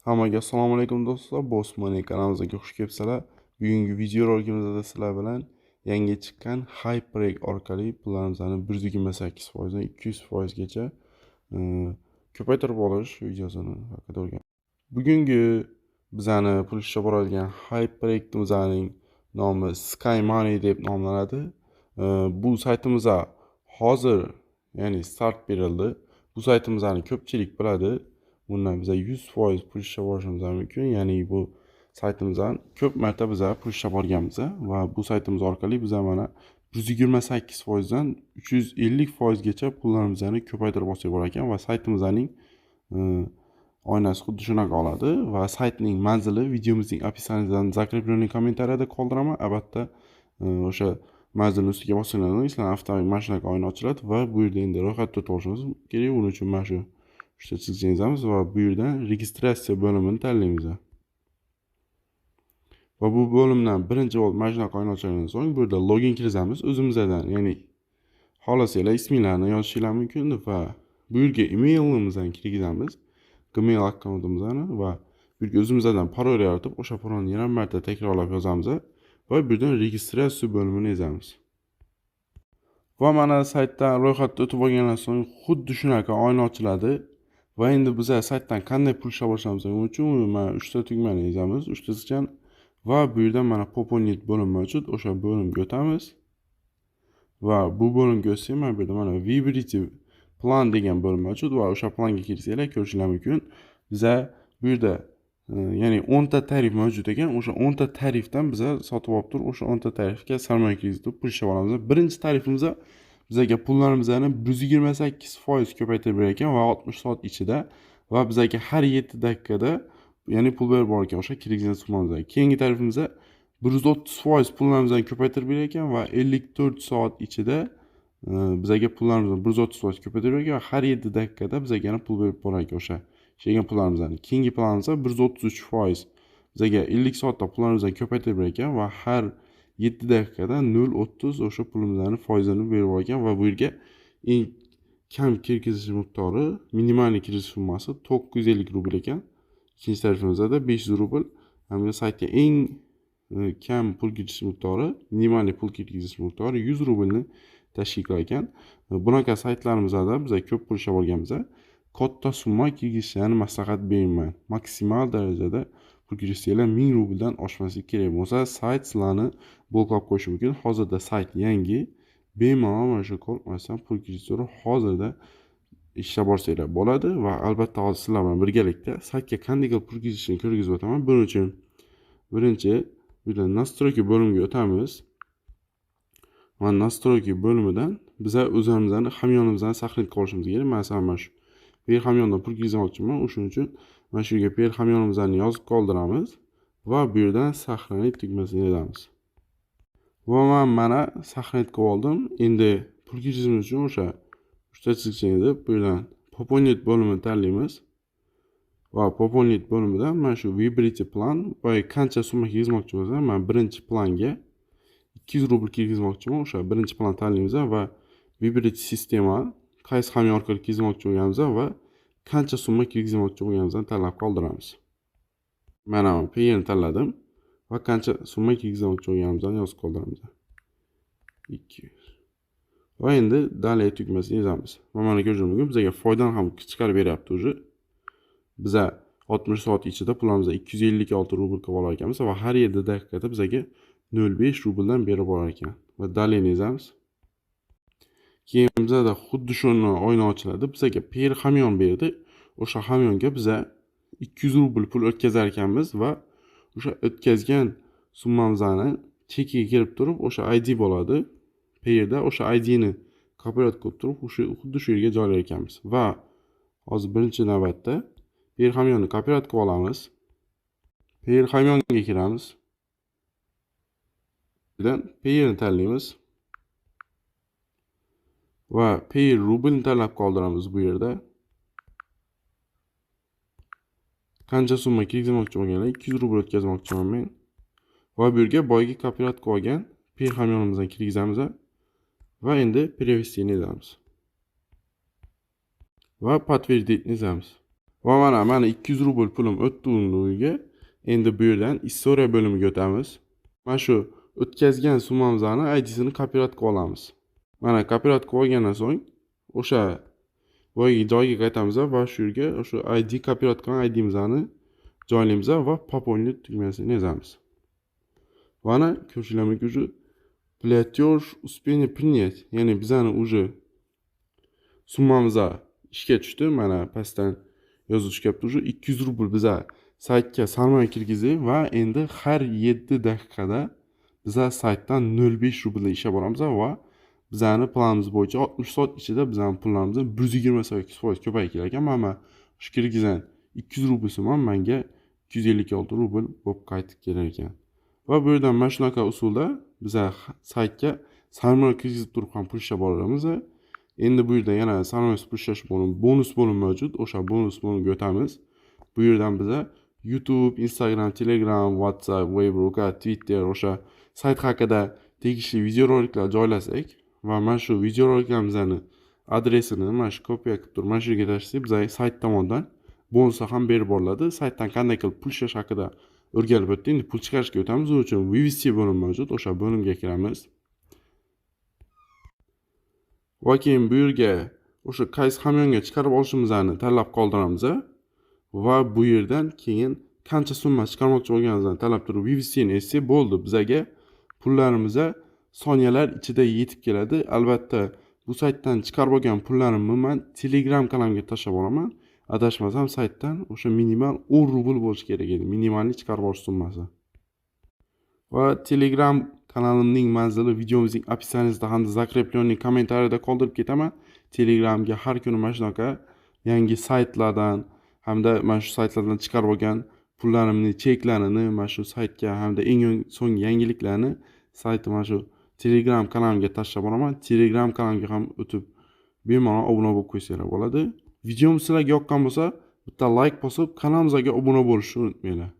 Hammaga assalomu alaykum do'stlar. Bu Osmoniy kanalimizga xush kelibsizlar. Bugungi video roligimizda sizlar bilan yangi chiqqan HyperX orqali pullarimizni 128% dan 200% gacha ko'paytirib olish videosini haqida o'rganamiz. Bugungi bizani pul ishlab boradigan HyperX'imizning nomi Sky Money deb nomlanadi. Bu saytimizda hozir, ya'ni start berildi. Bu saytimizni ko'pchilik biladi. Bundan biza 100% pul ishlab olishimiz mumkin. Ya'ni bu saytimizdan ko'p marta biza pul ishlab olganmiz va bu saytimiz orqali biza mana 128% dan 350% gacha pullarimizni ko'paytirib olsak bo'lar ekan va saytimizning oynasi xuddi shunaqa oladi va saytning manzili videomizning описаниеdan закрепленный kommentariyada qoldiraman. Albatta o'sha manzilni ustiga bosganingizdan so'ng sizlar avtomatik mana shunaqa oyna ochiladi va bu yerda endi ro'yxatda o'tishimiz kerak. Buning uchun mana shu uchta chizgichani yozamiz va bu yerdan registratsiya bo'limini tanlaymiz. Va bu bo'limdan birinchi bo'lib mana shunaqa oyna ochilgandan so'ng bu yerda login kiritamiz o'zimizdan, ya'ni xohlasanglar isminglarni yozishinglar mumkin va bu yerga emailimizni kirgizamiz, Gmail akkauntimizni va bu yerga o'zimizdan parol yaratib, o'sha parolni yana bir marta takrorlab yozamiz va bu yerdan registratsiya bo'limini yozamiz. Va mana saytdan ro'yxatda o'tib olgandan so'ng xuddi shunaqa oyna ochiladi. Va endi biz saytdan qanday pul ishlab olishimiz uchun mana 3 ta tugmani yozamiz, 3 ta zichan va bu yerdan mana poponit bo'lim mavjud, o'sha bo'limga o'tamiz. Va bu bo'limga o'tsak, mana bu yerda mana Vibrity plan degan bo'lim mavjud va o'sha planga kirsanglar ko'rishingiz mumkin. Biza bu yerda ya'ni 10 ta tarif mavjud ekan, o'sha 10 ta tarifdan biza sotib olib turib, o'sha 10 ta tarifga sarmoya kiritib pul ishlab olamiz. Birinchi tarifimiz bizga pullarimizni 128% ko'paytirib berar ekan va 60 soat ichida va bizga har 7 daqiqada ya'ni pul berib borar ekan o'sha kirgizgan summamizga. Keyingi tarifimiz 130% pullarimizni ko'paytirib berar ekan va 54 soat ichida bizga pullarimizni 130% ko'paytirib berar ekan va har 7 daqiqada bizga yana pul berib borar ekan o'sha ishlagan pullarimizni. Keyingi planimiz 133%. Bizga 50 soatda pullarimizni ko'paytirib berar ekan va har 7 daqiqada 0.30 o'sha pulimizning foizini berib ekan va bu yerga eng kam kirgizish miqdori, minimal kirish summasi 950 rubl ekan. İkinci tarifimizda da 500 rubl. Hamda saytga eng kam pul kirish miqdori, minimal pul kirish miqdori 100 rublni tashkil qilar ekan. Bunaqa saytlarimizda biz ko'p pul ishlab olganmiz. Katta summa kirgizishni maslahat bermayman. Maksimal darajada pul kirishinglar 1000 rubldan oshmasligi kerak bo'lsa, sayt sizlarni bloklab qo'yishi mumkin. Hozirda sayt yangi, bemalol mana shu qo'rqmasdan pul kirishni hozirda ishlab borsanglar bo'ladi va albatta hozir sizlar bilan birgalikda saytga qanday qilib pul kirishni ko'rgazib o'taman. Buning uchun birinchi bu yerda настройки bo'limiga o'tamiz. Mana настройки bo'limidan biz o'zimizning hamyonimizni saqlanib qolishimiz kerak. Masalan, mana shu per hamyondan pul kirgizmoqchiman. O'shuning uchun mana shu yerga per hamyonimizni yozib qoldiramiz va bu yerdan saqlanib tugmasini yozamiz. Va mana saqlanib qilib oldim. Endi pul kirgizishimiz uchun o'sha uchta chizgichani deb bu yerdan poponit bo'limini tanlaymiz. Va poponit bo'limidan mana shu Vibrity plan va qancha summa kirgizmoqchi bo'lsam, men birinchi planga 200 rubl kirgizmoqchiman. O'sha birinchi plan tanlaymiz va Vibrity sistema qaysi hamyon orqali kirgizmoqchi bo'lganimiz va qancha summa kirgizmoqchi bo'lganimizni tanlab qoldiramiz. Mana men payni tanladim va qancha summa kirgizmoqchi bo'lganimizni yozib qoldiramiz. 200. Va endi dalay tugmasini yozamiz. Va mana ko'rishingiz mumkin, bizga foydani ham chiqarib beryapti o'zi. Biz 60 soat ichida pulimizni 256 rubl qilib olar ekanmiz va har 7 daqiqada bizga 0.5 rubldan berib borar ekan. Va dalayni yozamiz. Keyin bizda xuddi shuni oyna ochiladi. Bizga per hamyon berdi. O'sha hamyonga biz 200 rubl pul o'tkazar ekanmiz va o'sha o'tkazgan summamizni chekiga kirib turib o'sha ID bo'ladi. Perda o'sha IDni kopiyat qilib turib xuddi shu yerga joylar ekanmiz va hozir birinchi navbatda per hamyonni kopiyat qilib olamiz. Per hamyonga kiramiz. Birdan perni tanlaymiz. Va per rublni tanlab qoldiramiz bu yerda. Qancha summa kirgizmoqchi bo'lganlar 200 rubl o'tkazmoqchiman men. Va bu yerga boyga kopiyat qilib olgan per hamyonimizdan kirgizamiz va endi перевести yozamiz. Va подтвердить yozamiz. Va mana 200 rubl pulim o'tdi unga. Endi bu yerdan istoriya bo'limiga o'tamiz. Mana shu o'tkazgan summamizni ID'sini kopirovat qilib olamiz. Mana kopirovat qilib olgandan so'ng o'sha boyagi joyga qaytamiz va shu yerga o'sha ID kopirovat qilgan ID'mizni joylaymiz va пополнить tugmasini yozamiz. Mana ko'rsanglar mumkin shu платеж успение принять, ya'ni bizani уже summamiz ishga tushdi. Mana pastdan yozib chiqyapti уже 200 rubl biza saytga sarmoya kirgizdik va endi har 7 daqiqada biza saytdan 0.5 rubl ishlab olamiz va bizani planimiz bo'yicha 60 soat ichida bizani pullarimiz 128% ko'payib kelar ekan. Mana shu kirgizgan 200 rubl ham menga 256 rubl bo'lib qaytib kelar ekan. Va bu yerdan mana shunaqa usulda biza saytga sarmoya kirgizib turib ham pul ishlab olamiz. Endi bu yerda yana sarmoya pul ishlash bo'limi, bonus bo'limi mavjud. O'sha bonus bo'limiga o'tamiz. Bu yerdan biza YouTube, Instagram, Telegram, WhatsApp, Viber, Twitter o'sha sayt haqida tegishli videoroliklar joylasak va mana shu videoroliklarimizni adresini mana shu kopiya qilib turib mana shu yerga tashlasak, biza sayt tomonidan bonuslar ham berib boriladi. Saytdan qanday qilib pul ishlash haqida o'rganib o'tdik. Endi pul chiqarishga o'tamiz. Uning uchun VVC bo'limi mavjud. O'sha bo'limga kiramiz. Va keyin bu yerga o'sha qaysi hamyonga chiqarib olishimizni tanlab qoldiramiz va bu yerdan keyin qancha summa chiqarmoqchi bo'lganimizni tanlab turib VVC ni esse bo'ldi. Bizaga pullarimiz soniyalar ichida yetib keladi. Albatta bu saytdan chiqarib olgan pullarimni men Telegram kanalimga tashlab olaman. Adashmasam saytdan o'sha minimal 10 rubl bo'lishi kerak edi. Minimalni chiqarib olish summasi. Va Telegram kanalimning manzili videomizning описаниесida hamda закрепленный kommentariyada qoldirib ketaman. Telegramga har kuni mana shunaqa yangi saytlardan hamda mana shu saytlardan chiqarib olgan pullarimni cheklarini mana shu saytga hamda eng so'nggi yangiliklarni sayt mana shu Telegram kanalimga tashlab boraman. Telegram kanalimga ham o'tib bemalol obuna bo'lib qo'ysanglar bo'ladi. Videom sizlarga yoqqan bo'lsa, bitta like bosib, kanalimizga obuna bo'lishni unutmanglar.